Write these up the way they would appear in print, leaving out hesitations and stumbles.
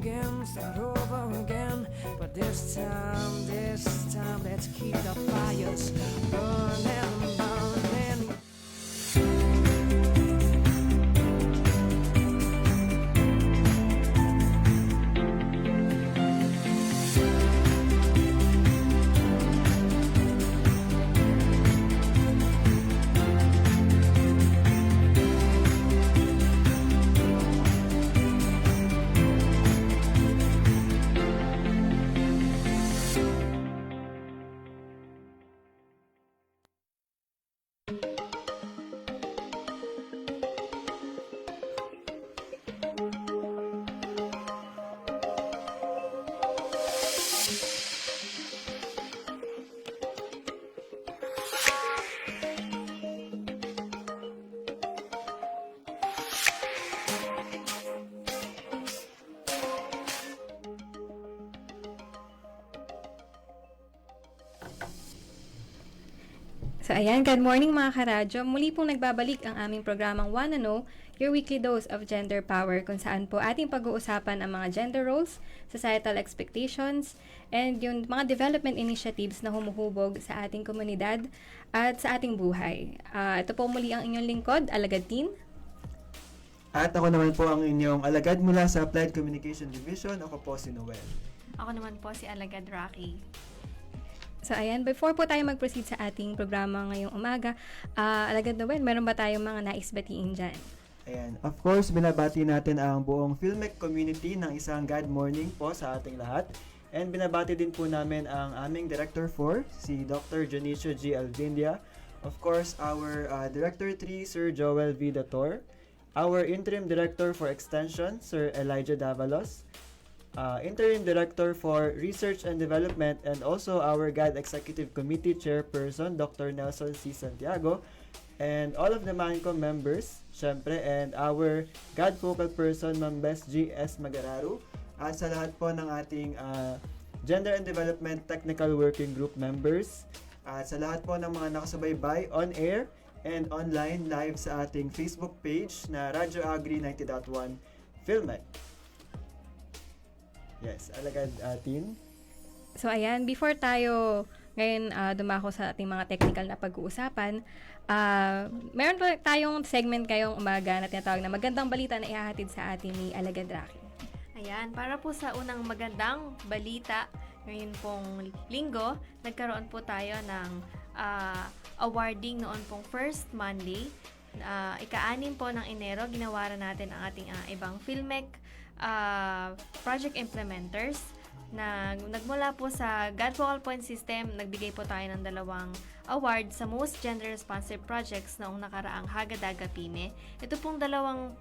again, start over again. But this time, let's keep the fires burning, burning. So ayan, good morning mga karadyo. Muli pong nagbabalik ang aming programang Wanna Know, your weekly dose of gender power, kung saan po ating pag-uusapan ang mga gender roles, societal expectations, and yung mga development initiatives na humuhubog sa ating komunidad at sa ating buhay. Ito po muli ang inyong lingkod, Alagad Tin. At ako naman po ang inyong alagad mula sa Applied Communication Division. Ako po si Noel. Ako naman po si Alagad Rocky. So ayan, before po tayo mag-proceed sa ating programa ngayong umaga, Alagad Noel, meron ba tayong mga nais batiin dyan? Ayan. Of course, binabati natin ang buong Filmec community ng isang good morning po sa ating lahat. And binabati din po namin ang aming Director 4, si Dr. Jonicio G. Alvindia. Of course, our Director 3, Sir Joel V. Dator. Our Interim Director for Extension, Sir Elijah Davalos. Interim Director for Research and Development, and also our GAD Executive Committee Chairperson, Dr. Nelson C. Santiago, and all of the MANCOM members, syempre, and our GAD Focal Person, Ma'am Bess G. S. Magararu, at sa lahat po ng ating Gender and Development Technical Working Group members, at sa lahat po ng mga nakasubaybay on air and online live sa ating Facebook page na Radyo Agri 90.1 Filmec. Yes, alagad atin. So ayan, before tayo ngayon dumako sa ating mga technical na pag-uusapan, meron pa tayong segment kayong umaga na tinatawag na Magandang Balita na ihahatid sa atin ni Alagad Rocky. Ayan, para po sa unang magandang balita, ngayon pong linggo, nagkaroon po tayo ng awarding noon pong first Monday. Ika-6 po ng Enero, ginawaran natin ang ating ibang Filmec project implementers na nagmula po sa God Focal Point System. Nagbigay po tayo ng 2 award sa most gender responsive projects noong nakaraang Hagadaga PYME. Ito pong 2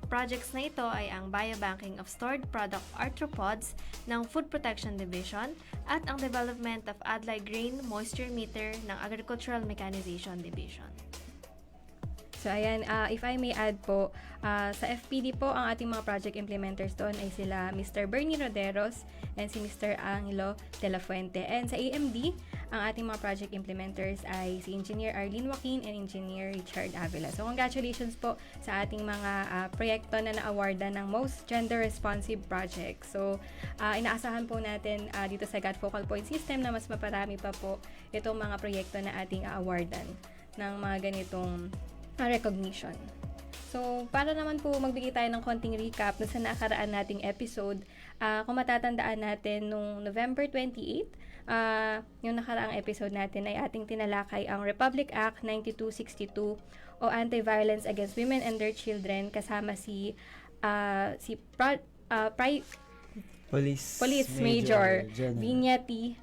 projects na ito ay ang biobanking of stored product arthropods ng Food Protection Division at ang development of Adlai Grain Moisture Meter ng Agricultural Mechanization Division. So ayan, if I may add po, sa FPD po, ang ating mga project implementers doon ay sila Mr. Bernie Roderos and si Mr. Angelo De La Fuente. And sa AMD, ang ating mga project implementers ay si Engineer Arlene Joaquin and Engineer Richard Avila. So congratulations po sa ating mga proyekto na na-awardan ng most gender responsive project. So inaasahan po natin dito sa God Focal Point System na mas maparami pa po itong mga proyekto na ating awardan ng mga ganitong recognition. So, para naman po magbigay tayo ng konting recap sa nakaraan nating episode, kung matatandaan natin nung November 28, yung nakaraang episode natin ay ating tinalakay ang Republic Act 9262 o Anti-Violence Against Women and Their Children kasama si Police Major Vinya T.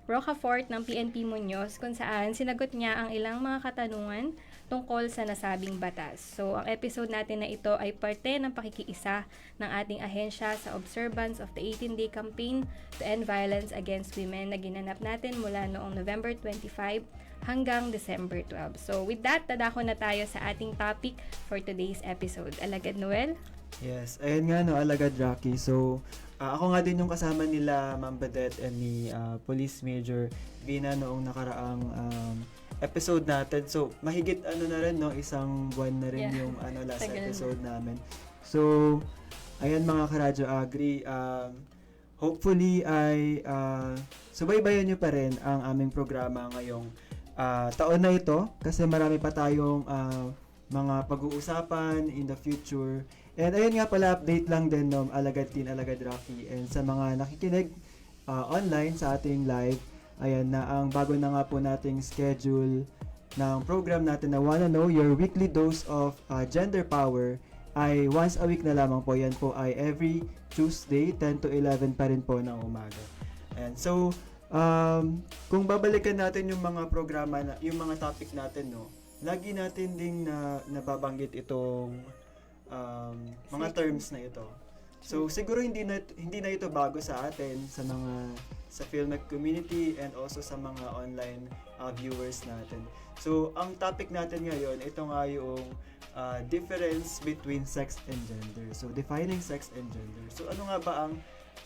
Rocafort ng PNP Muñoz, kung saan sinagot niya ang ilang mga katanungan tungkol sa nasabing batas. So, ang episode natin na ito ay parte ng pakikiisa ng ating ahensya sa observance of the 18-day campaign to end violence against women na ginanap natin mula noong November 25 hanggang December 12. So, with that, dadako na tayo sa ating topic for today's episode. Alagad Noel? Yes, ayun nga no, alagad Rocky. So, ako nga din yung kasama nila Ma'am Badette and ni Police Major Vina noong nakaraang episode natin. So, mahigit na rin, no? Isang buwan na rin yung last episode namin. So, ayan mga karadyo Agri, hopefully ay subaybayan nyo pa rin ang aming programa ngayong taon na ito kasi marami pa tayong mga pag-uusapan in the future. And ayun nga pala, update lang din no, Alagad Teen, Alagad Rocky, and sa mga nakikinig online sa ating live, ayan na ang bago na nga po nating schedule ng program natin na Wanna Know, your weekly dose of gender power, ay once a week na lamang po. Yan po ay every Tuesday, 10 to 11 pa rin po ng umaga. Ayan. So, kung babalikan natin yung mga programa, yung mga topic natin, no, lagi natin ding nababanggit itong mga terms na ito. So, siguro hindi na ito bago sa atin, sa Filmec community and also sa mga online viewers natin. So, ang topic natin ngayon, ito nga yung difference between sex and gender. So, defining sex and gender. So, ano nga ba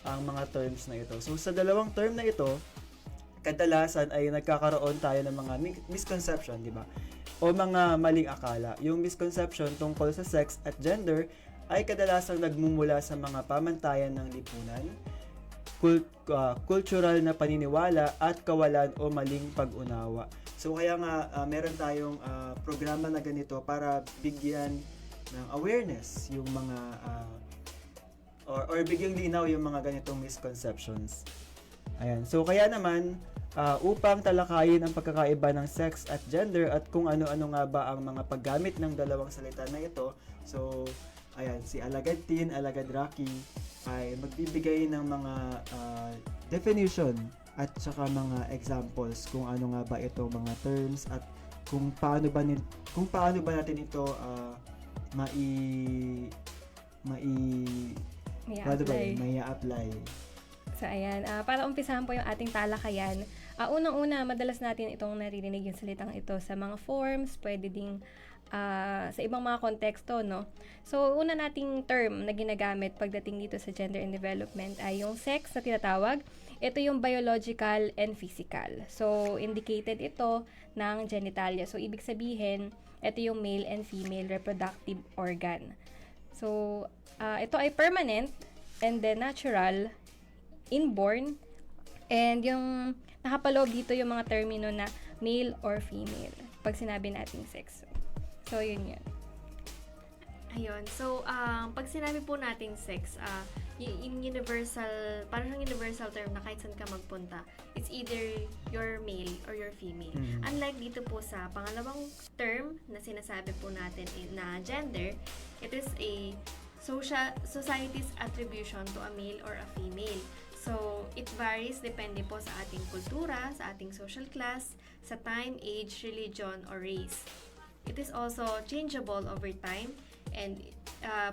ang mga terms na ito? So, sa dalawang term na ito, kadalasan ay nagkakaroon tayo ng mga misconception, di ba? O mga maling akala. Yung misconception tungkol sa sex at gender ay kadalasan nagmumula sa mga pamantayan ng lipunan, cultural na paniniwala at kawalan o maling pag-unawa. So kaya nga meron tayong programa na ganito para bigyan ng awareness yung mga or bigyang linaw yung mga ganitong misconceptions. Ayan. So kaya naman upang talakayin ang pagkakaiba ng sex at gender at kung ano-ano nga ba ang mga paggamit ng dalawang salita na ito. So ayan, si Alagad Teen, Alagad Rocky ay magbibigay ng mga definition at saka mga examples kung ano nga ba ito mga terms at kung paano ba natin ito mai-apply. So ayan, para umpisahan po yung ating talakayan, unang-una, madalas natin itong naririnig yung salitang ito sa mga forms, pwede ding sa ibang mga konteksto, no? So, una nating term na ginagamit pagdating dito sa gender and development ay yung sex na tinatawag. Ito yung biological and physical. So, indicated ito ng genitalia. So, ibig sabihin, ito yung male and female reproductive organ. So, ito ay permanent and then natural, inborn, and yung nakapaloob dito yung mga termino na male or female pag sinabi nating sex. So, yun. Ayun. So, pag sinabi po nating sex, in universal, parang universal term na kahit saan ka magpunta, it's either you're male or you're female. Unlike dito po sa pangalawang term na sinasabi po natin na gender, it is a society's attribution to a male or a female. So, it varies depende po sa ating kultura, sa ating social class, sa time, age, religion, or race. It is also changeable over time and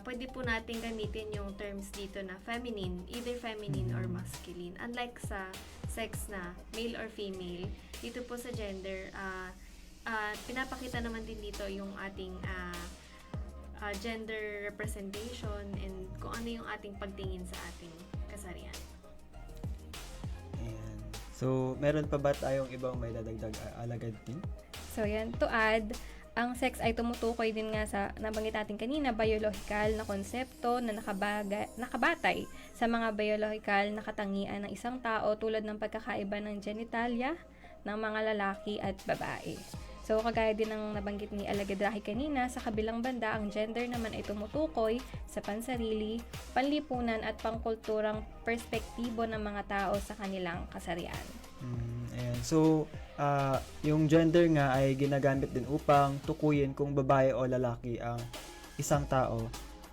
pwede po natin gamitin yung terms dito na feminine, either feminine or masculine. Unlike sa sex na male or female, dito po sa gender, pinapakita naman din dito yung ating gender representation and kung ano yung ating pagtingin sa ating kasarian. Ayan. So, meron pa ba tayong ibang may dadagdag Alagad Teen? So, yan. To add, ang sex ay tumutukoy din nga sa nabanggit natin kanina, biological na konsepto na nakabatay sa mga biological na katangian ng isang tao tulad ng pagkakaiba ng genitalia ng mga lalaki at babae. So, kagaya din ng nabanggit ni Alagad Rocky kanina, sa kabilang banda, ang gender naman ay tumutukoy sa pansarili, panlipunan at pangkulturang perspektibo ng mga tao sa kanilang kasarian. Ayan. So, yung gender nga ay ginagamit din upang tukuyin kung babae o lalaki ang isang tao.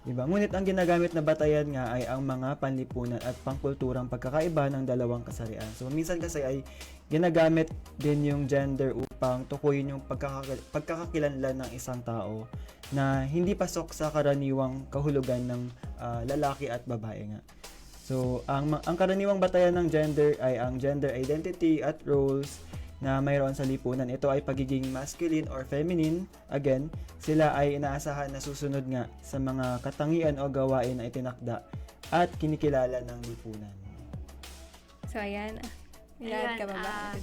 Diba? Ngunit ang ginagamit na batayan nga ay ang mga panlipunan at pangkulturang pagkakaiba ng dalawang kasarian. So, minsan kasi ay ginagamit din yung gender upang tukuyin yung pagkakakilanlan ng isang tao na hindi pasok sa karaniwang kahulugan ng lalaki at babae nga. So, ang karaniwang batayan ng gender ay ang gender identity at roles na mayroon sa lipunan. Ito ay pagiging masculine or feminine. Again, sila ay inaasahan na susunod nga sa mga katangian o gawain na itinakda at kinikilala ng lipunan. So, ayan. Lahat ka ba ba?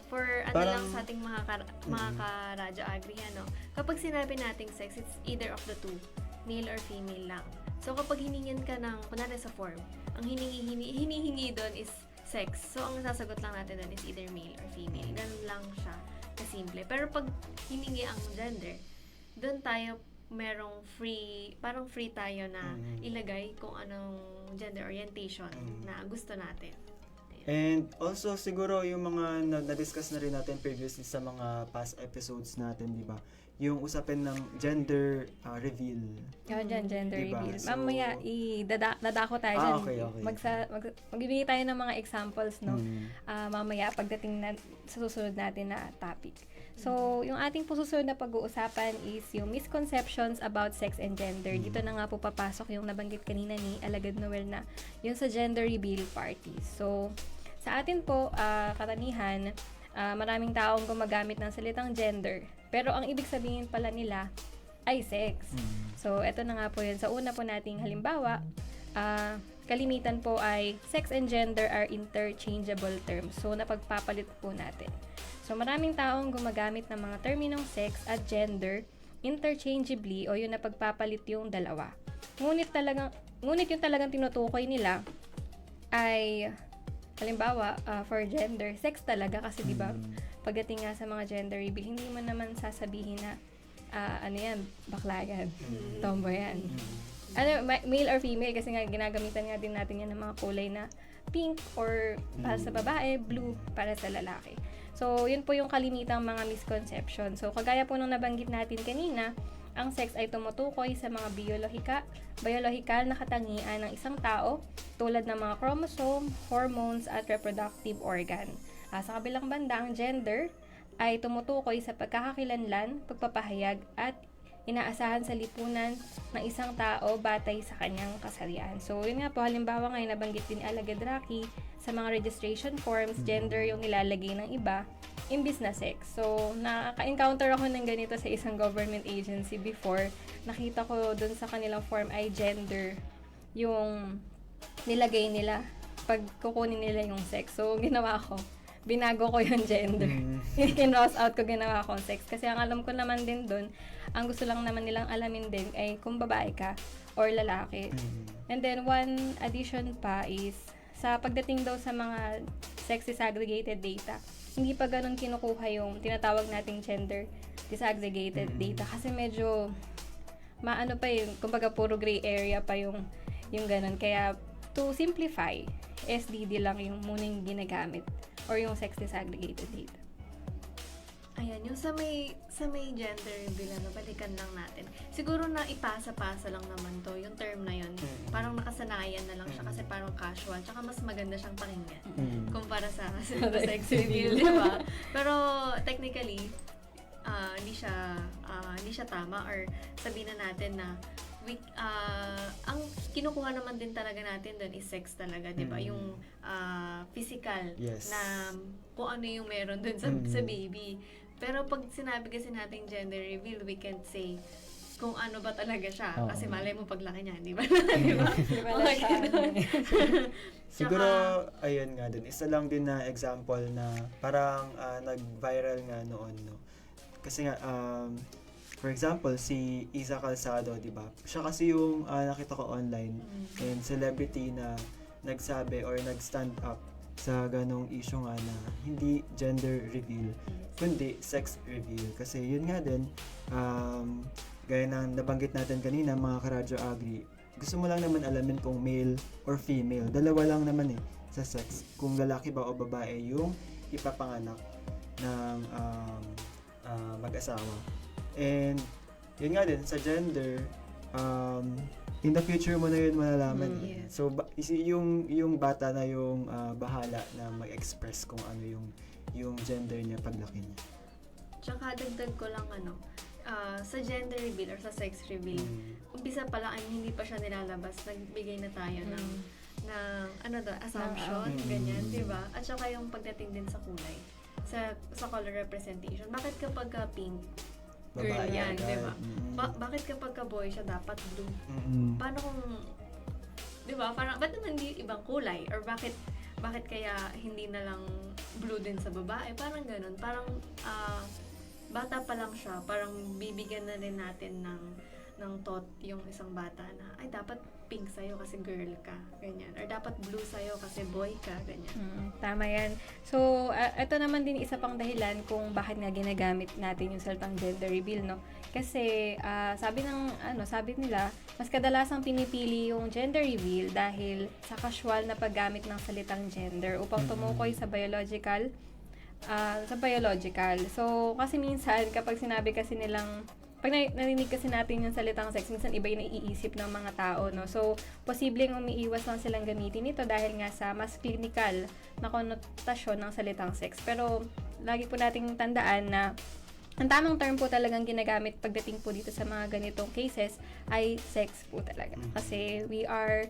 For lang sa ating mga ka-radyo agri, kapag sinabi nating sex, it's either of the two, male or female lang. So, kapag hiningin ka ng, kunwari sa form, ang hinihingi doon is sex. So, ang sasagot lang natin doon is either male or female. Ganun lang siya kasimple. Pero pag hiningi ang gender, doon tayo merong parang free tayo na ilagay kung anong gender orientation na gusto natin. And also siguro yung mga na-discuss na rin natin previously sa mga past episodes natin, di ba? Yung usapin ng gender reveal. Gender Diba? reveal. So- Mamaya, dadako tayo dyan. Okay. Magbibigay tayo ng mga examples, no? Mm. Mamaya, pagdating sa susunod natin na topic. So, yung ating po susunod na pag-uusapan is yung misconceptions about sex and gender. Dito na nga po papasok yung nabanggit kanina ni Alagad Noel na yung sa gender reveal party. So, sa atin po, karanihan, maraming taong gumagamit ng salitang gender. Pero ang ibig sabihin pala nila ay sex. So, eto na nga po yun. Sa una po nating halimbawa, kalimitan po ay sex and gender are interchangeable terms. So, napagpapalit po natin. So, maraming taong gumagamit ng mga terminong sex at gender interchangeably o yun na pagpapalit yung dalawa. Ngunit yung talagang tinutukoy nila ay halimbawa, for gender, sex talaga kasi 'di ba? Pagdating nga sa mga gender reveal, hindi mo naman sasabihin na ano yan, bakla yan, tomboy yan. Male or female kasi nga ginagamitan nga din natin yan ng mga kulay na pink or para sa babae, blue para sa lalaki. So, yun po yung kalimitang mga misconception. So, kagaya po nung nabanggit natin kanina, ang sex ay tumutukoy sa mga biyolohikal na katangian ng isang tao tulad ng mga chromosome, hormones, at reproductive organ. Sa kabilang banda, ang gender ay tumutukoy sa pagkakakilanlan, pagpapahayag, at inaasahan sa lipunan ng isang tao batay sa kanyang kasarian. So, yun nga po, halimbawa ngayon nabanggit din Alagad Rocky, sa mga registration forms, gender yung nilalagay ng iba, imbis na sex. So, nakaka-encounter ako ng ganito sa isang government agency before. Nakita ko dun sa kanilang form ay gender yung nilagay nila pag kukunin nila yung sex. So, ginawa ko, binago ko yung gender. Kin-cross out ko, ginawa ko sex. Kasi ang alam ko naman din dun, ang gusto lang naman nilang alamin din ay kung babae ka or lalaki. And then, one addition pa is, sa pagdating daw sa mga sex disaggregated data, hindi pa ganun kinukuha yung tinatawag nating gender disaggregated data kasi medyo maano pa yun, kumbaga puro gray area pa yung ganun. Kaya to simplify, SDD lang yung munang ginagamit or yung sex disaggregated data. Ayan, yung sa may gender reveal, balikan lang natin. Siguro na ipasa-pasa lang naman to, yung term na yun. Parang nakasanayan na lang siya kasi parang casual. Tsaka mas maganda siyang pakinggan kumpara sa sex reveal, di ba? Pero technically, hindi siya tama or sabihin na natin na ang kinukuha naman din talaga natin doon is sex talaga, di ba? Yung physical na kung ano yung meron doon sa baby. Pero pag sinabi kasi natin gender reveal, we can't say kung ano ba talaga siya. Kasi malay mo paglaki niya, di ba? Di ba? Siguro, ayun nga din. Isa lang din na example na parang nag-viral nga noon, no? Kasi nga, for example, si Isa Calzado, di ba? Siya kasi yung nakita ko online and celebrity na nagsabi or nag-stand up sa ganong issue nga na hindi gender reveal, kundi sex reveal. Kasi yun nga din, gaya ng nabanggit natin kanina, mga karadyo agri, gusto mo lang naman alamin kung male or female. Dalawa lang naman sa sex. Kung lalaki ba o babae yung ipapanganak ng mag-asawa. And yun nga din, sa gender, in the future mo na yun malalaman. So, yung bata na yung bahala na mag-express kung ano yung gender niya paglaki niya. Tsaka dagdag ko lang sa gender reveal or sa sex reveal, umpisa pa lang, hindi pa siya nilalabas, nagbigay na tayo ng assumption, ganyan, di ba? At saka yung pagdating din sa kulay, sa color representation. Bakit kapag pink, girl Babae yan, agad. di ba? Bakit kapag boy siya dapat blue? Paano kung, di ba? Parang, ba't naman hindi ibang kulay? Or bakit kaya hindi na lang blue din sa babae? Parang ganun. Parang, bata pa lang siya, parang bibigyan na rin natin ng thought yung isang bata na, ay, dapat pink sa'yo kasi girl ka, ganyan. Or dapat blue sa'yo kasi boy ka, ganyan. Tama yan. So, ito naman din isa pang dahilan kung bakit nga ginagamit natin yung salitang gender reveal, no? Kasi, sabi nila, mas kadalasang pinipili yung gender reveal dahil sa casual na paggamit ng salitang gender upang tumukoy sa biological. So, kasi minsan, kapag sinabi kasi nilang, pag narinig kasi natin yung salitang sex, minsan iba yung naiisip ng mga tao, no? So, posibleng umiiwas lang silang gamitin ito dahil nga sa mas clinical na konnotasyon ng salitang sex. Pero, lagi po nating tandaan na ang tamang term po talagang ginagamit pagdating po dito sa mga ganitong cases ay sex po talaga. Kasi we are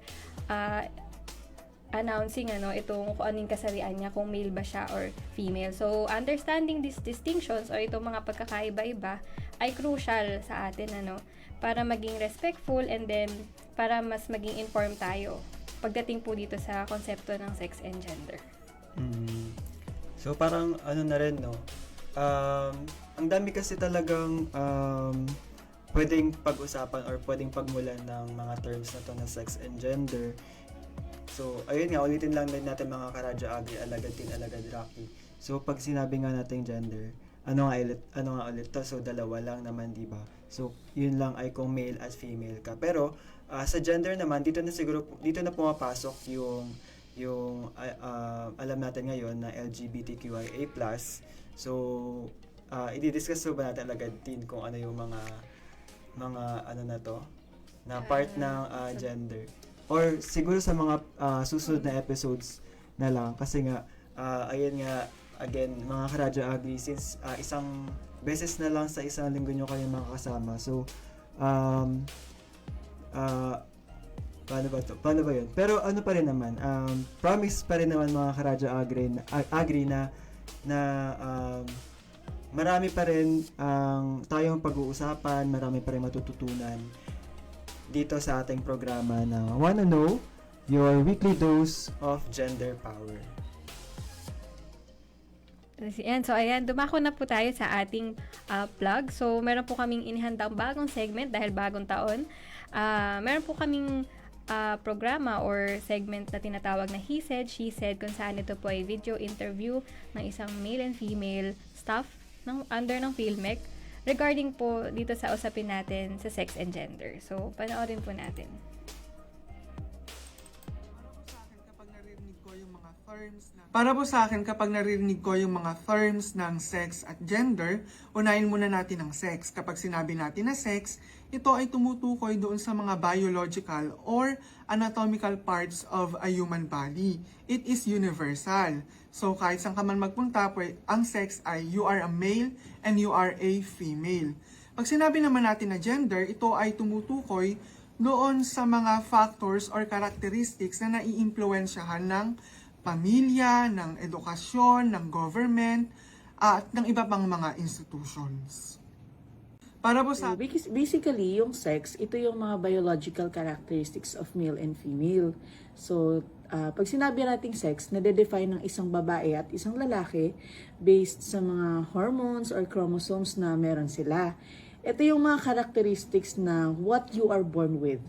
announcing itong kung anong kasarian niya, kung male ba siya or female. So, understanding these distinctions o itong mga pagkakaiba-iba ay crucial sa atin para maging respectful and then para mas maging informed tayo pagdating po dito sa konsepto ng sex and gender. So parang na rin, no? Ang dami kasi talagang pwedeng pag-usapan or pwedeng pagmulan ng mga terms na to na sex and gender. So, ayun nga, ulitin lang din natin mga karadya agri, alagad tin, alagad Rocky. So, pag sinabi nga natin gender, ano nga ulit to? So, dalawa lang naman, di ba? So, yun lang ay kung male at female ka. Pero, sa gender naman, dito na pumapasok yung alam natin ngayon na LGBTQIA+. So, i-discuss ba natin alagad tin kung ano yung mga part ng gender. Or siguro sa mga susunod na episodes na lang kasi nga ayun nga again mga karadya agri, since isang beses na lang sa isang linggo nyo kayo makakasama, so paano ba yun? Pero ano pa rin naman, promise pa rin naman mga karadya agri na marami pa rin tayong pag-uusapan, marami pa rin matututunan dito sa ating programa na Wanna Know, your weekly dose of gender power. So, ayan, dumako na po tayo sa ating plug. So, meron po kaming inihandang bagong segment dahil bagong taon. Meron po kaming programa or segment na tinatawag na He Said, She Said, kung saan ito po ay video interview ng isang male and female staff under ng PhilMec regarding po dito sa usapin natin sa sex and gender. So, panoorin po natin. Para po sa akin, kapag naririnig ko yung mga terms ng sex at gender, unahin muna natin ang sex. Kapag sinabi natin na sex, ito ay tumutukoy doon sa mga biological or anatomical parts of a human body. It is universal. So kahit saan ka man magpunta, ang sex ay you are a male and you are a female. Pag sinabi naman natin na gender, ito ay tumutukoy doon sa mga factors or characteristics na nai-impluwensyahan ng pamilya, ng edukasyon, ng government, at ng iba pang mga institutions. Para po sa basically, yung sex, ito yung mga biological characteristics of male and female. So, pag sinabi nating sex, nade-define ng isang babae at isang lalaki based sa mga hormones or chromosomes na meron sila. Ito yung mga characteristics na what you are born with.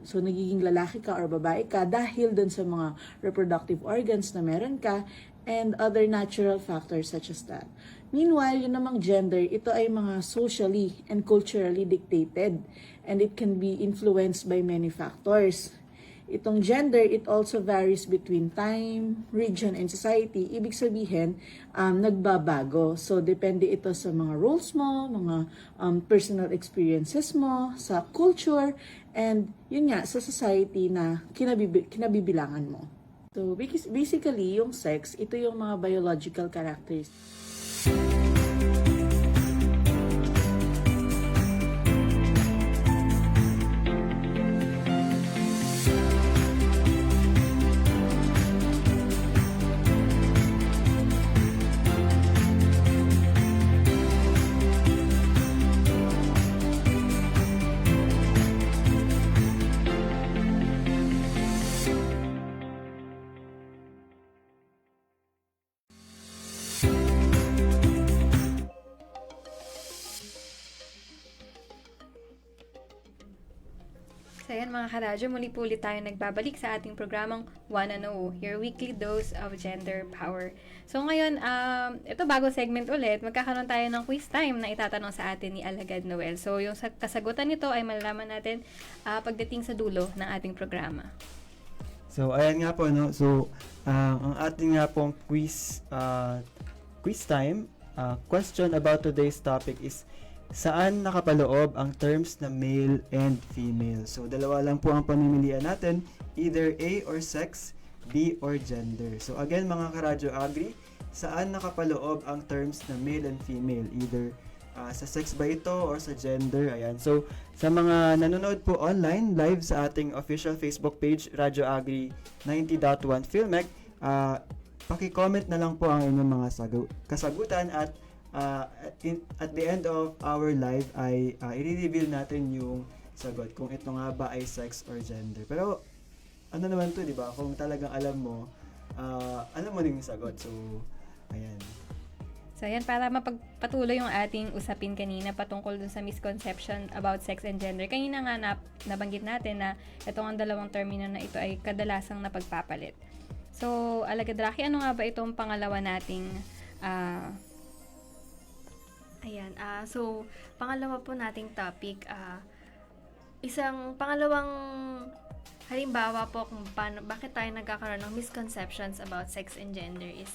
So, nagiging lalaki ka or babae ka dahil dun sa mga reproductive organs na meron ka and other natural factors such as that. Meanwhile, yun namang gender, ito ay mga socially and culturally dictated and it can be influenced by many factors. Itong gender, it also varies between time, region, and society. Ibig sabihin, nagbabago. So, depende ito sa mga roles mo, mga personal experiences mo, sa culture, and yun nga, sa society na kinabibilangan mo. So, basically, yung sex, ito yung mga biological characteristics. mga karadyo, muli po ulit tayo nagbabalik sa ating programang Wanna Know, your weekly dose of gender power. So ngayon, ito bago segment ulit, magkakaroon tayo ng quiz time na itatanong sa atin ni Alagad Noel. So yung kasagutan nito ay malalaman natin pagdating sa dulo ng ating programa. So, ayan nga po, no? So, ang ating nga pong quiz time, question about today's topic is, saan nakapaloob ang terms na male and female? So, dalawa lang po ang pamimilian natin, either A or sex, B or gender. So, again, mga karadyo agri, saan nakapaloob ang terms na male and female? Either sa sex ba ito or sa gender? Ayan. So, sa mga nanonood po online, live sa ating official Facebook page, Radyo Agri 90.1 Filmec, paki-comment na lang po ang inyong mga kasagutan at at the end of our live ay i-reveal natin yung sagot kung ito nga ba ay sex or gender. Pero ano naman to, di ba? Kung talagang alam mo din yung sagot. So, ayan. So ayan, para mapagpatuloy yung ating usapin kanina patungkol dun sa misconception about sex and gender. Kanina nga nabanggit natin na itong ang dalawang termino na ito ay kadalasang napagpapalit. So, Alagad Raki, ano nga ba itong pangalawa nating Ayan, so pangalawa po nating topic, isang pangalawang halimbawa po kung bakit tayo nagkakaroon ng misconceptions about sex and gender is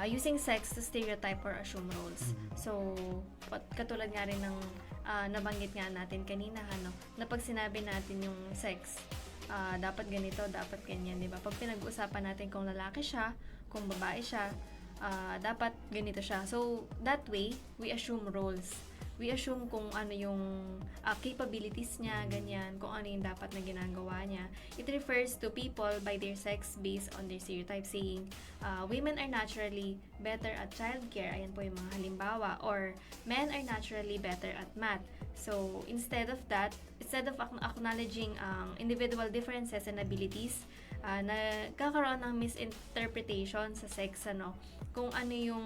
using sex to stereotype or assume roles. So, katulad nga rin ng nabanggit nga natin kanina, na pag sinabi natin yung sex, dapat ganito, dapat ganyan, di ba? Pag pinag-uusapan natin kung lalaki siya, kung babae siya, dapat ganito siya. So, that way, we assume roles. We assume kung ano yung capabilities niya, ganyan, kung ano yung dapat na ginagawa niya. It refers to people by their sex based on their stereotype, saying, women are naturally better at childcare, ayan po yung mga halimbawa, or men are naturally better at math. So, instead of acknowledging individual differences and abilities, nagkakaroon ng misinterpretation sa sex, kung ano yung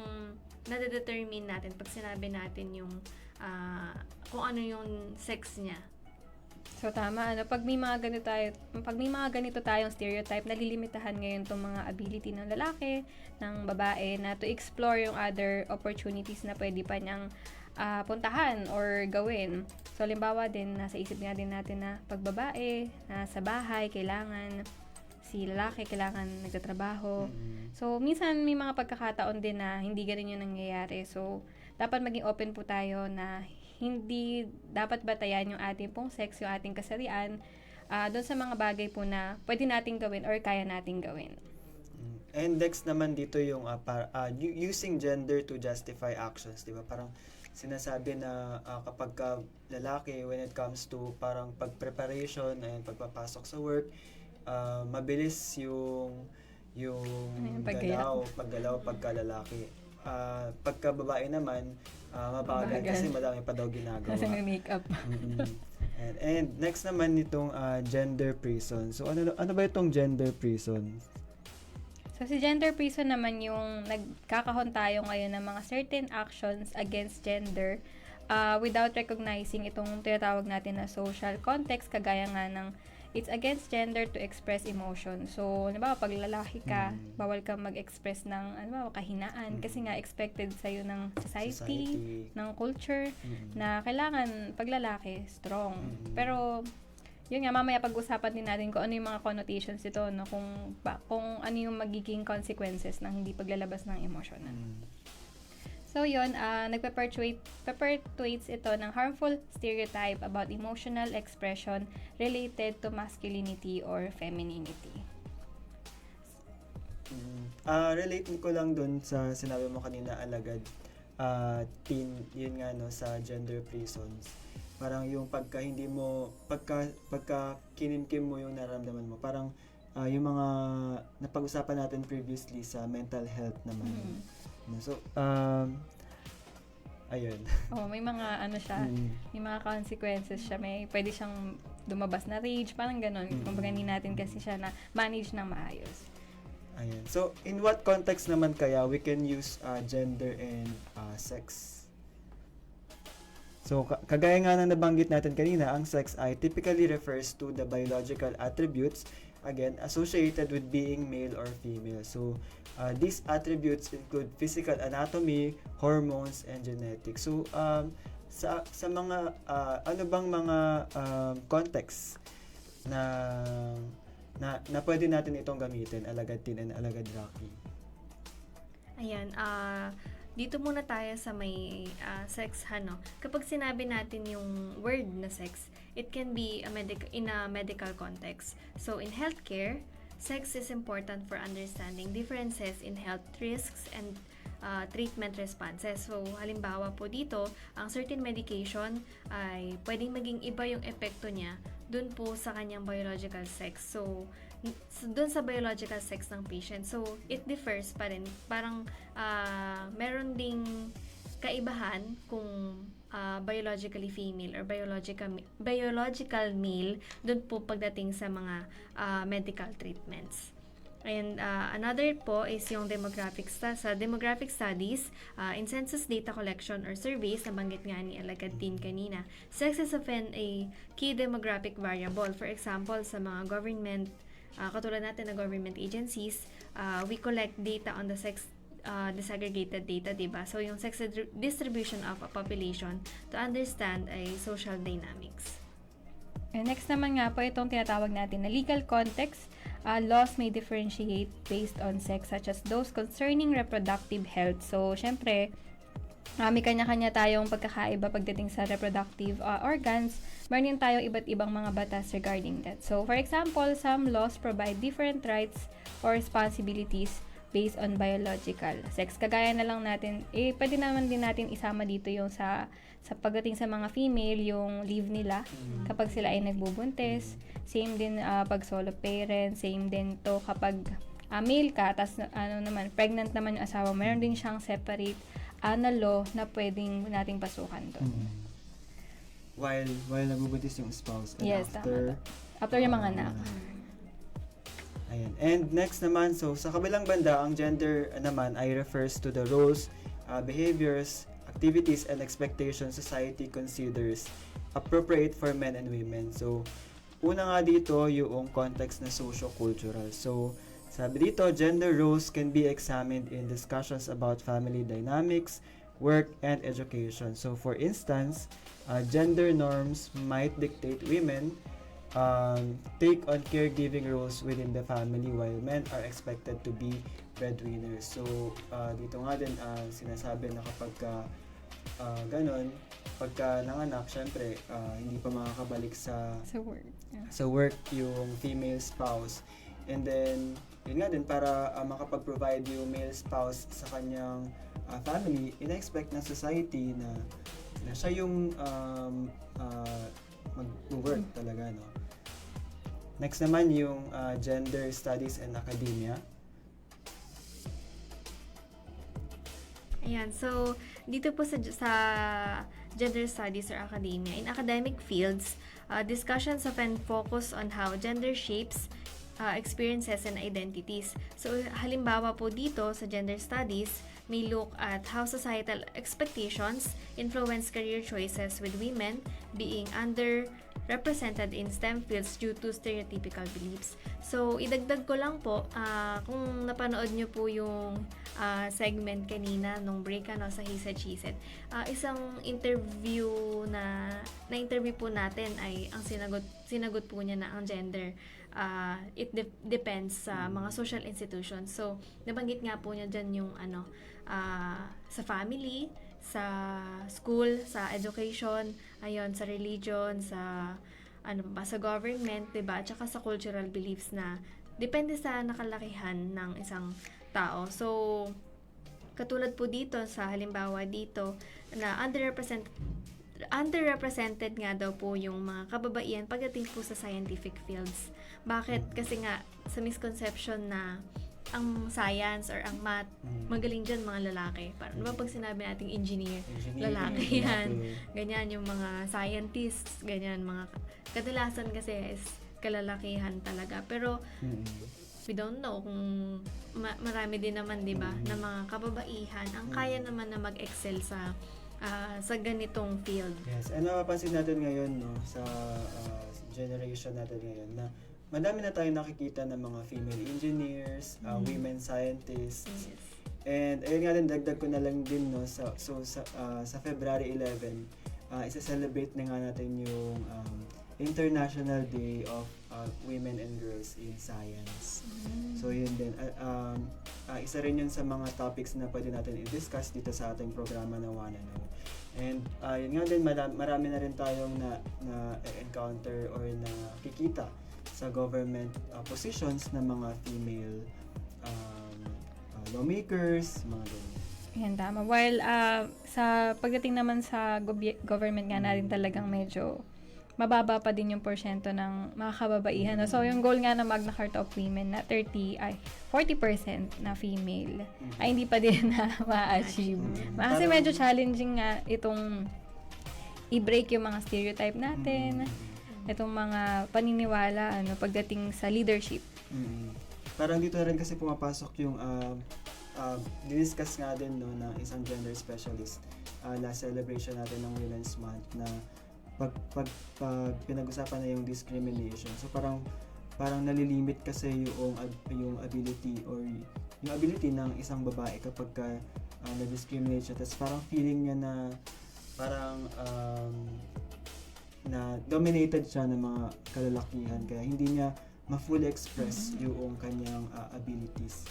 nade-determine natin pag sinabi natin yung kung ano yung sex niya. So tama, pag may mga ganito tayong stereotype, nalilimitahan ngayon tong mga ability ng lalaki, ng babae na to explore yung other opportunities na pwede pa niyang puntahan or gawin. So halimbawa din, nasa isip nga din natin na pag babae, sa bahay, si lalaki kailangan nagtatrabaho. So, minsan may mga pagkakataon din na hindi ganun yung nangyayari. So, dapat maging open po tayo na hindi dapat batayan yung ating pong sex, yung ating kasarian, doon sa mga bagay po na pwede nating gawin or kaya nating gawin. And next naman dito yung using gender to justify actions, di ba? Parang sinasabi na kapag lalaki, when it comes to parang pag-preparation and pagpapasok sa work, mabilis yung paggalaw pagka lalaki. Pagka babae naman, mabagal kasi madami pa daw ginagawa. Kasi may makeup. And next naman nitong gender prison. So ano ba itong gender prison? So si gender prison naman yung nagkakahon tayo ngayon ng mga certain actions against gender without recognizing itong tinatawag natin na social context, kagaya nga ng it's against gender to express emotion. So, halimbawa, pag lalaki ka, bawal kang mag-express ng, kahinaan. Kasi nga, expected sa'yo ng society, ng culture, na kailangan, pag lalaki, strong. Pero, yun nga, mamaya pag-usapan din natin kung ano yung mga connotations ito, no? Kung ano yung magiging consequences ng hindi paglalabas ng emosyon. So yun, nagpe-perpetuates ito ng harmful stereotype about emotional expression related to masculinity or femininity. Relate ko lang dun sa sinabi mo kanina, Alagad, yun nga, no, sa gender prisons. Parang yung pagka kinimkim mo yung nararamdaman mo, parang yung mga napag-usapan natin previously sa mental health naman. So, ayun. May mga may mga consequences siya. Pwede siyang lumabas na rage, parang ganun. Kumbaga hindi natin kasi siya na manage ng maayos. Ayun. So, in what context naman kaya we can use gender and sex? So, kagaya nga na nabanggit natin kanina, ang sex ay typically refers to the biological attributes, again, associated with being male or female. So, these attributes include physical anatomy, hormones, and genetics. So, sa mga, ano bang mga context na pwede natin itong gamitin, Alagad Tin and Alagad Rocky? Ayan, dito muna tayo sa may sex, no? Kapag sinabi natin yung word na sex, it can be in a medical context. So, in healthcare, sex is important for understanding differences in health risks and treatment responses. So, halimbawa po dito, ang certain medication ay pwedeng maging iba yung epekto niya dun po sa kanyang biological sex. So, dun sa biological sex ng patient. So, it differs pa rin. Parang meron ding kaibahan kung biologically female or biological male dun po pagdating sa mga medical treatments. And another po is yung sa demographic studies, in census data collection or surveys, nabanggit nga ni Alagad Tin kanina, sex is often a key demographic variable. For example, sa mga government, katulad natin na government agencies, we collect data on the sex disaggregated data, diba? So, yung sex distribution of a population to understand a social dynamics. And next naman nga po, itong tinatawag natin na legal context. Laws may differentiate based on sex such as those concerning reproductive health. So, syempre, may kanya-kanya tayong pagkakaiba pagdating sa reproductive organs. Meron din tayong iba't ibang mga batas regarding that. So, for example, some laws provide different rights or responsibilities based on biological sex. Kagaya na lang natin, pwede naman din natin isama dito yung sa pagdating sa mga female, yung leave nila kapag sila ay nagbubuntis. Same din pag solo parent, same din to kapag male ka, tas pregnant naman yung asawa, meron din siyang separate na law na pwedeng nating pasukan doon. While nagbubuntis yung spouse and Yes, after yung mga anak. Ayan. And next naman, so sa kabilang banda, ang gender naman ay refers to the roles, behaviors, activities, and expectations society considers appropriate for men and women. So, una nga dito yung context na socio-cultural. So, sabi dito, gender roles can be examined in discussions about family dynamics, work, and education. So, for instance, gender norms might dictate women take on caregiving roles within the family while men are expected to be breadwinners. So, dito nga din sinasabi na kapag ganon, pagka nanganak, syempre, hindi pa makakabalik sa work. Yeah. sa work yung female spouse. And then, yun nga din, para makapag-provide yung male spouse sa kanyang family, ina-expect ng society na siya yung mag-work talaga, no? Next naman yung gender studies and academia. Ayan, so dito po sa gender studies or academia, in academic fields, discussions often focus on how gender shapes experiences and identities. So, halimbawa po dito sa gender studies, may look at how societal expectations influence career choices with women being underrepresented in STEM fields due to stereotypical beliefs. So, idagdag ko lang po, kung napanood nyo po yung segment kanina nung break sa He Said, She Said, isang interview na-interview po natin ay ang sinagot po niya na ang gender it depends sa mga social institutions. So, nabanggit nga po niya dyan yung sa family, sa school, sa education, ayun, sa religion, sa sa government, 'di ba? At saka sa cultural beliefs na depende sa nakalakihan ng isang tao. So, katulad po dito sa halimbawa dito na underrepresented nga daw po yung mga kababaihan pagdating po sa scientific fields. Bakit? Kasi nga sa misconception na ang science or ang math, magaling dyan mga lalaki. Parang diba pag sinabi nating engineer lalaki yan. Ganyan yung mga scientists, ganyan mga kadalasan kasi is kalalakihan talaga. Pero we don't know kung marami din naman, 'di ba, na mga kababaihan ang kaya naman na mag-excel sa sa ganitong field. Yes, and napapansin natin ngayon, no, sa generation natin ngayon na madami na tayong nakikita ng mga female engineers, women scientists. Yes. And ayun nga din, dagdag ko na lang din, no, sa February 11, isa-celebrate na nga natin yung International Day of Women and Girls in Science. So yun din, isa rin yun sa mga topics na pwede natin i-discuss dito sa ating programa na Wanna Know. And yun nga din, marami na rin tayong na-encounter or nakikita sa government positions ng mga female lawmakers, mga ganyan. Yan, tama. While sa pagdating naman sa government nga na rin talagang medyo mababa pa din yung porsyento ng mga kababaihan. No? So, yung goal nga ng Magna Carta of Women na 40% na female ay hindi pa din na ma-achieve. Kasi medyo challenging nga itong i-break yung mga stereotype natin, itong mga paniniwala pagdating sa leadership. Parang dito rin kasi pumapasok yung diniscuss nga din, no, ng isang gender specialist last celebration natin ng Women's Month na pag pinag-usapan na yung discrimination. So parang nalilimit kasi yung ability or yung ability ng isang babae kapag na-discriminate siya. Tapos parang feeling niya na parang na dominated siya ng mga kalalakihan kaya hindi niya ma-fully express yung kanyang abilities.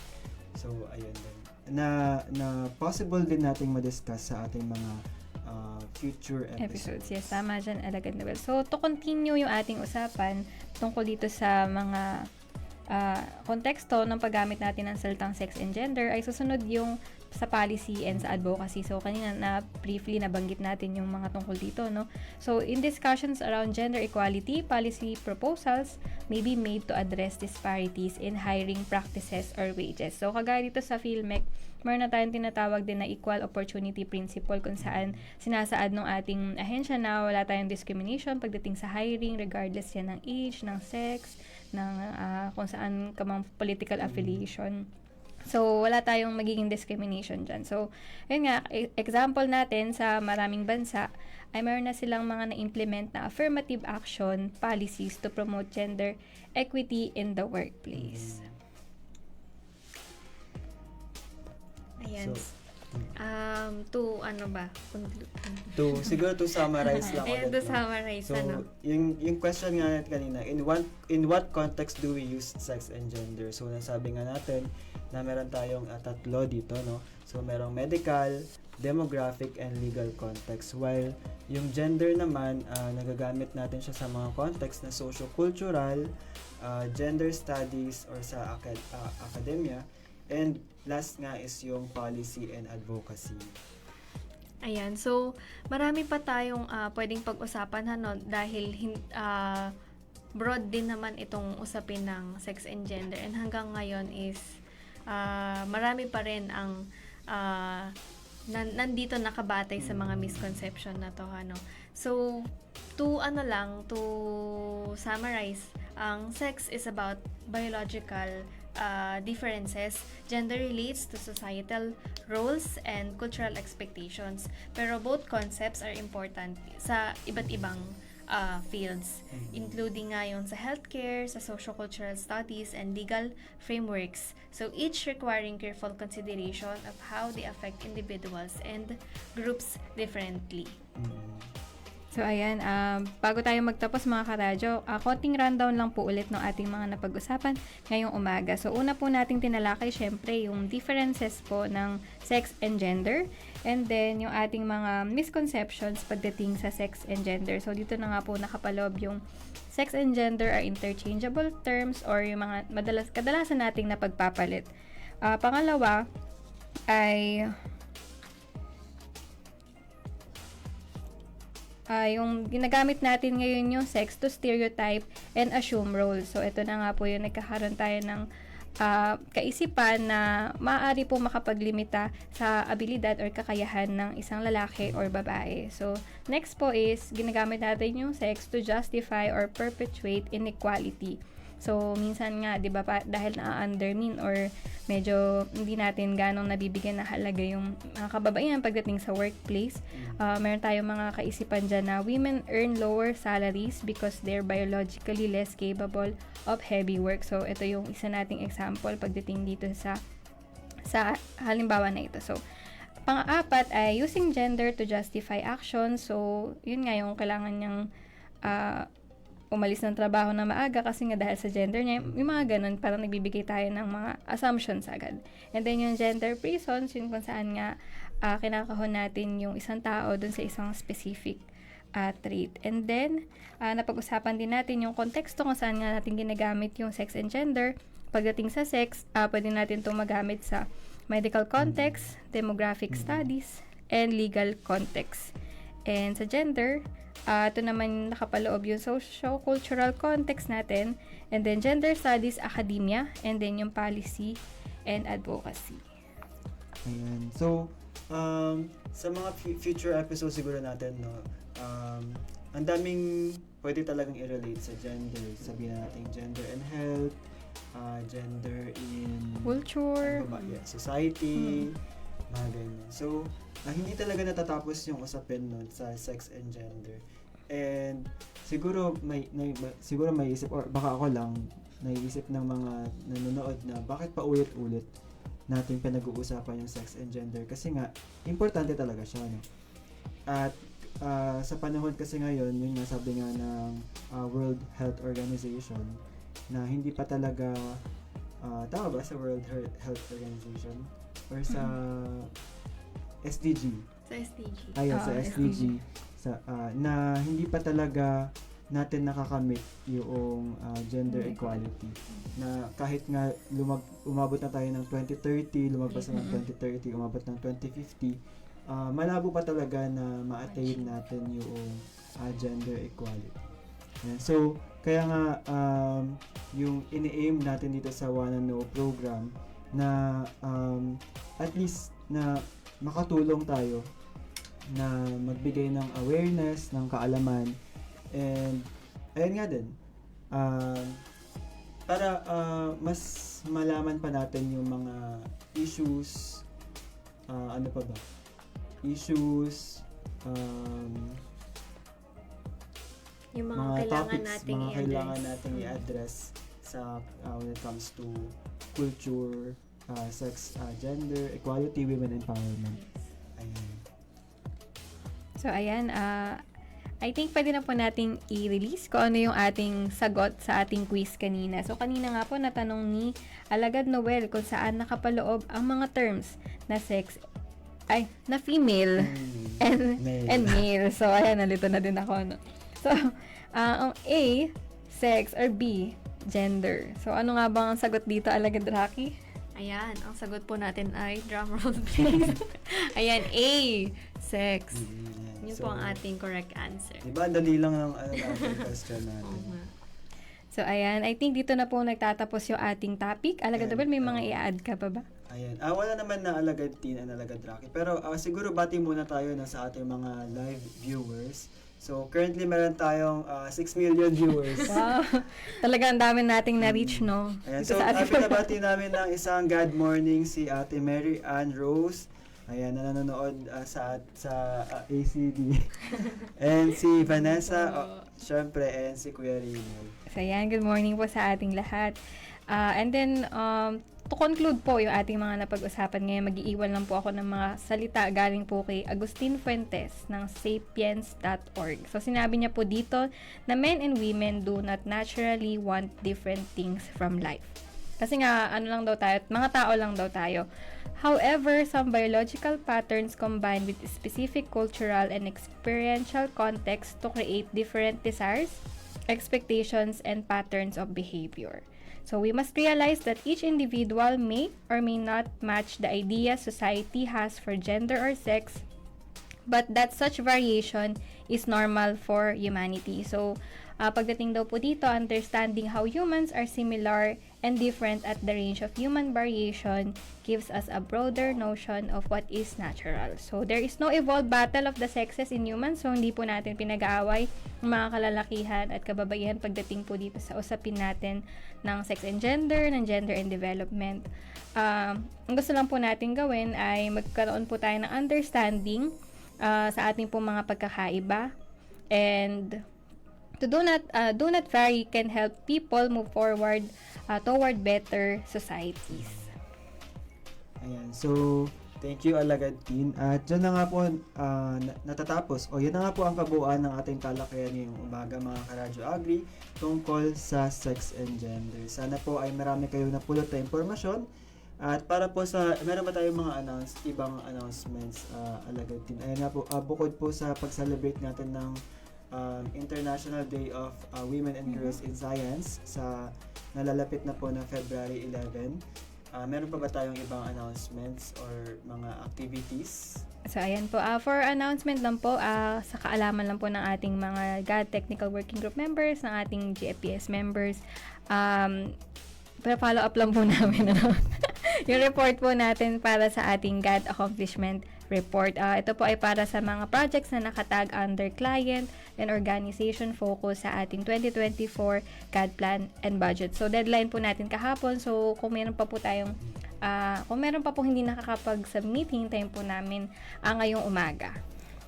So ayun din. Na possible din nating ma-discuss sa ating mga future episodes. Yes, tama dyan, Elegant Noel. So, to continue yung ating usapan tungkol dito sa mga konteksto ng paggamit natin ng salitang sex and gender, ay susunod yung sa policy and sa advocacy. So, kanina na briefly nabanggit natin yung mga tungkol dito, no? So, in discussions around gender equality, policy proposals may be made to address disparities in hiring practices or wages. So, kagaya dito sa PhilMec, meron na tayong tinatawag din na equal opportunity principle kung saan sinasaad ng ating ahensya na wala tayong discrimination pagdating sa hiring regardless yan ng age, ng sex, ng kung saan ka mang political affiliation. So, wala tayong magiging discrimination dyan. So, yun nga, example natin sa maraming bansa ay meron na silang mga na-implement na affirmative action policies to promote gender equity in the workplace. Ayan. Siguro to summarize lang Ayan, ulit, to no? summarize, So, yung question nga natin kanina, in what context do we use sex and gender? So, nasabi nga natin na meron tayong tatlo dito, no? So, merong medical, demographic, and legal context. While yung gender naman, nagagamit natin siya sa mga context na socio-cultural, gender studies, or sa academia. And last nga is yung policy and advocacy. Ayan, so marami pa tayong pwedeng pag-usapan dahil broad din naman itong usapin ng sex and gender, and hanggang ngayon is marami pa rin ang nandito nakabatay sa mga misconception na to, So to summarize, ang sex is about biological differences. Gender relates to societal roles and cultural expectations. Pero both concepts are important sa iba't ibang fields, including nga yung sa healthcare, sa sociocultural studies, and legal frameworks. So each requiring careful consideration of how they affect individuals and groups differently. So, ayan, bago tayo magtapos mga karadyo, konting rundown lang po ulit ng ating mga napag-usapan ngayong umaga. So, una po nating tinalakay, syempre, yung differences po ng sex and gender. And then, yung ating mga misconceptions pagdating sa sex and gender. So, dito na nga po nakapaloob yung sex and gender are interchangeable terms or yung mga kadalasan nating napagpapalit. Pangalawa ay yung ginagamit natin ngayon yung sex to stereotype and assume roles. So, ito na nga po yung nagkakaroon tayo ng kaisipan na maaari po makapaglimita sa abilidad or kakayahan ng isang lalaki or babae. So, next po is, ginagamit natin yung sex to justify or perpetuate inequality. So, minsan nga, di ba, dahil na-undermine or medyo hindi natin ganong nabibigyan na halaga yung mga kababaihan pagdating sa workplace, meron tayong mga kaisipan dyan na women earn lower salaries because they're biologically less capable of heavy work. So, ito yung isa nating example pagdating dito sa halimbawa na ito. So, pang-apat ay using gender to justify action. So, yun nga yung kailangan niyang umalis ng trabaho na maaga kasi nga dahil sa gender niya, yung mga ganun, parang nagbibigay tayo ng mga assumptions agad. And then yung gender prisons, yun kung saan nga kinakahon natin yung isang tao dun sa isang specific trait. And then, napag-usapan din natin yung konteksto kung saan nga natin ginagamit yung sex and gender. Pagdating sa sex, pwede natin itong magamit sa medical context, demographic studies, and legal context. And sa gender, ito naman nakapaloob yung socio-cultural context natin, and then gender studies, academia, and then yung policy and advocacy. Ayan. So, sa mga future episodes siguro natin, no, ang daming pwede talagang i-relate sa gender. Sabihin natin gender and health, gender in Culture. Society, mga ganyan. So, hindi talaga natatapos yung usapin nun sa sex and gender. And siguro siguro may isip, or baka ako lang naiisip ng mga nanonood na bakit pa ulit-ulit natin pinag-uusapan yung sex and gender, kasi nga importante talaga siya, no? At sa panahon kasi ngayon, yun nga sabi nga ng World Health Organization na hindi pa talaga tama ba sa World Health Organization or sa SDG? Sa SDG. Ayun, sa SDG. Na hindi pa talaga natin nakakamit yung gender equality. Na kahit nga umabot na tayo ng 2030, lumagpas na ng 2030, umabot ng 2050, malabo pa talaga na ma-attain natin yung gender equality. And so, kaya nga yung ini-aim natin dito sa Wanna Know program na at least na makatulong tayo na magbigay ng awareness, ng kaalaman, and ayun nga din, para mas malaman pa natin yung mga issues, ano pa ba? Issues, Yung mga mga kailangan topics, nating mga kailangan i-address. nating i-address sa when it comes to culture, sex, gender, equality, women empowerment. Ayun. So, ayan, I think pwede na po nating i-release kung ano yung ating sagot sa ating quiz kanina. So, kanina nga po natanong ni Alagad Noel kung saan nakapaloob ang mga terms na sex, na female and male. So, ayan, nalito na din ako. No? So, ang A, sex, or B, gender. So, ano nga bang ang sagot dito, Alagad Rocky? Ayan, ang sagot po natin ay, drum roll please. Ayan, A, sex. Yun po ang ating correct answer. Diba, ang dali lang ng natin question natin. So, ayan, I think dito na po nagtatapos yung ating topic. Alagad Noel, may mga i-add ka pa ba? Ayan. Wala naman na Alagad Teen and Alagad Rocky. Pero siguro bati muna tayo na sa ating mga live viewers. So, currently meron tayong 6 million viewers. Wow. Talagang dami nating na-reach, no? Ayan. Dito So, sa ating pinabati namin ng isang God morning si Ate Mary Ann Rose. Ayan, na nanonood sa ACD. And si Vanessa, syempre, and si Kuya Raymond. So, ayan, good morning po sa ating lahat. And then, to conclude po yung ating mga napag-usapan ngayon, mag-iiwan lang po ako ng mga salita galing po kay Agustin Fuentes ng sapiens.org. So, sinabi niya po dito na men and women do not naturally want different things from life. Kasi nga, ano lang daw tayo, mga tao lang daw tayo. However, some biological patterns combine with specific cultural and experiential context to create different desires, expectations, and patterns of behavior. So we must realize that each individual may or may not match the idea society has for gender or sex, but that such variation is normal for humanity. So Pagdating daw po dito, understanding how humans are similar and different at the range of human variation gives us a broader notion of what is natural. So, there is no evolved battle of the sexes in humans. So, hindi po natin pinag-aaway ng mga kalalakihan at kababaihan pagdating po dito sa usapin natin ng sex and gender, ng gender and development. Ang gusto lang po natin gawin ay magkaroon po tayo ng understanding sa ating po mga pagkakaiba, and to do not vary can help people move forward toward better societies. Ayan, so thank you Alagad Teen. At dyan na nga po natatapos, o yan na nga po ang kabuuan ng ating talakayan ngayong umaga mga karadyo agri tungkol sa sex and gender. Sana po ay marami kayong napulot na impormasyon. At para po sa, meron ba tayong mga ibang announcements, Alagad Teen? Ayan nga po, bukod po sa pag-celebrate natin ng International Day of Women and Girls in Science sa nalalapit na po na February 11. Meron pa ba tayong ibang announcements or mga activities? So, ayan po. For announcement lang po, sa kaalaman lang po ng ating mga GAD Technical Working Group members, ng ating GFPS members, follow up lang po namin yung report po natin para sa ating GAD Accomplishment Report. Ito po ay para sa mga projects na nakatag under client and organization focus sa ating 2024 GAD Plan and Budget. So, deadline po natin kahapon. So, kung meron pa po hindi nakakapag-submit, hintayin po namin ngayong umaga.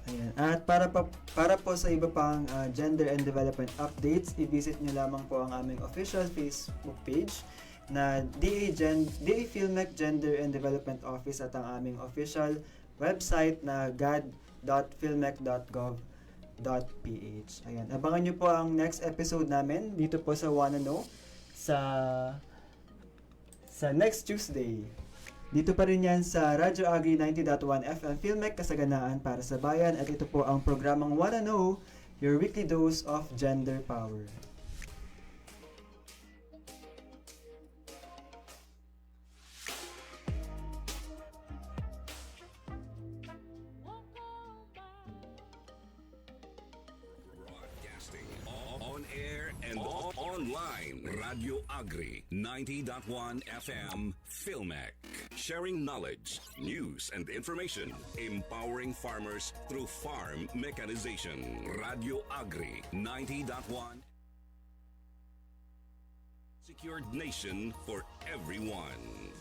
Ayan. At para po sa iba pang gender and development updates, i-visit nyo lamang po ang aming official Facebook page na DA Philmec Gender and Development Office at ang aming official website na gad.philmec.gov.ph. Ayan. Abangan nyo po ang next episode namin dito po sa Wanna Know sa next Tuesday. Dito pa rin yan sa Radyo Agri 90.1 FM Philmec Kasaganaan para sa bayan, at ito po ang programang Wanna Know, your weekly dose of gender power. Broadcasting on air and online. Radio Agri 90.1 FM Philmec. Sharing knowledge, news and information, empowering farmers through farm mechanization. Radio Agri 90.1. Secured nation for everyone.